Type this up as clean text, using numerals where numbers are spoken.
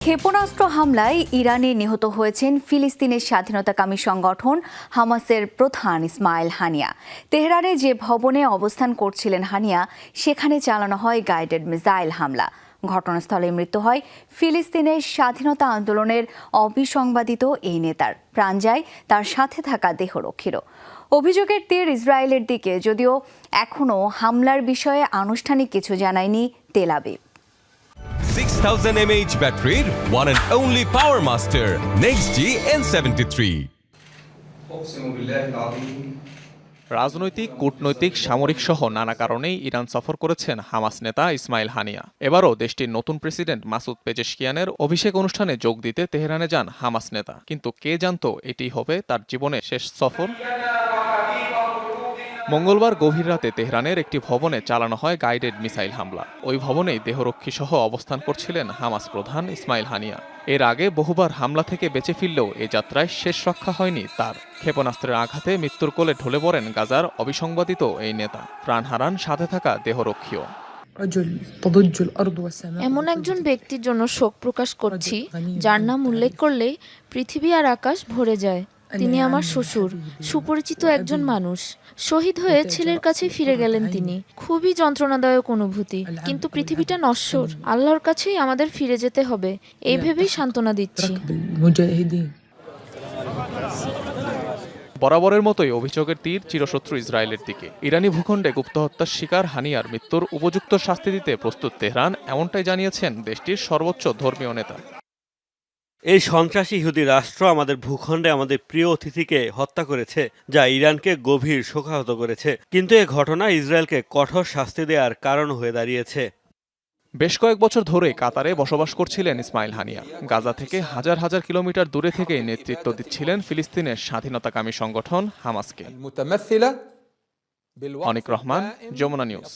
ক্ষেপণাস্ত্র হামলায় ইরানে নিহত হয়েছেন ফিলিস্তিনের স্বাধীনতাকামী সংগঠন হামাসের প্রধান ইসমাইল হানিয়া। তেহরানে যে ভবনে অবস্থান করছিলেন হানিয়া, সেখানে চালানো হয় গাইডেড মিসাইল হামলা। ঘটনাস্থলে মৃত্যু হয় ফিলিস্তিনের স্বাধীনতা আন্দোলনের অবিসংবাদিত এই নেতার। প্রাণ যায় তার সাথে থাকা দেহরক্ষীরও। অভিযোগের তীর ইসরায়েলের দিকে, যদিও এখনও হামলার বিষয়ে আনুষ্ঠানিক কিছু জানায়নি তেল আবিব। 6000 mAh ব্যাটারির one and only power master NextG N73। রাজনৈতিক, কূটনৈতিক, সামরিক সহ নানা কারণেই ইরান সফর করেছেন হামাস নেতা ইসমাইল হানিয়া। এবারও দেশটির নতুন প্রেসিডেন্ট মাসুদ পেজেশকিয়ানের অভিষেক অনুষ্ঠানে যোগ দিতে তেহরানে যান হামাস নেতা। কিন্তু কে জানতো এটি হবে তার জীবনের শেষ সফর? মঙ্গলবার গভীর রাতে তেহরানের একটি ভবনে চালানো হয় গাইডেড মিসাইল হামলা। ওই ভবনেই দেহরক্ষী সহ অবস্থান করছিলেন হামাস প্রধান ইসমাইল হানিয়া। এর আগে বহুবার হামলা থেকে বেঁচে ফিরলেও এ যাত্রায় শেষ রক্ষা হয়নি তার। ক্ষেপণাস্ত্রের আঘাতে মৃত্যুর কোলে ঢলে পড়েন গাজার অবিসংবাদিত এই নেতা। প্রাণ হারান সাথে থাকা দেহরক্ষীও। এমন একজন ব্যক্তির জন্য শোক প্রকাশ করছি, যার নাম উল্লেখ করলে পৃথিবী আর আকাশ ভরে যায়। তিনি আমার শ্বশুর, সুপরিচিত একজন মানুষ। শহীদ হয়ে ছেলের কাছে ফিরে গেলেন তিনি। খুবই যন্ত্রণাদায়ক অনুভূতি, কিন্তু পৃথিবীটা নশ্বর। আল্লাহর কাছেই আমাদের ফিরে যেতে হবে, এই ভেবেই সান্ত্বনা দিচ্ছি। বরাবরের মতোই অভিযোগের তীর চিরশত্রু ইসরায়েলের দিকে। ইরানি ভূখণ্ডে গুপ্ত হত্যার শিকার হানিয়ার মৃত্যুর উপযুক্ত শাস্তি দিতে প্রস্তুত তেহরান, এমনটাই জানিয়েছেন দেশটির সর্বোচ্চ ধর্মীয় নেতা। এই সন্ত্রাসী ইহুদি রাষ্ট্র আমাদের ভূখণ্ডে আমাদের প্রিয় অতিথিকে হত্যা করেছে, যা ইরানকে গভীর শোকাহত করেছে। কিন্তু এ ঘটনা ইসরায়েলকে কঠোর শাস্তি দেওয়ার কারণ হয়ে দাঁড়িয়েছে। বেশ কয়েক বছর ধরে কাতারে বসবাস করছিলেন ইসমাইল হানিয়া। গাজা থেকে হাজার হাজার কিলোমিটার দূরে থেকে নেতৃত্ব দিচ্ছিলেন ফিলিস্তিনের স্বাধীনতাকামী সংগঠন হামাসকে। অনিক রহমান, যমুনা নিউজ।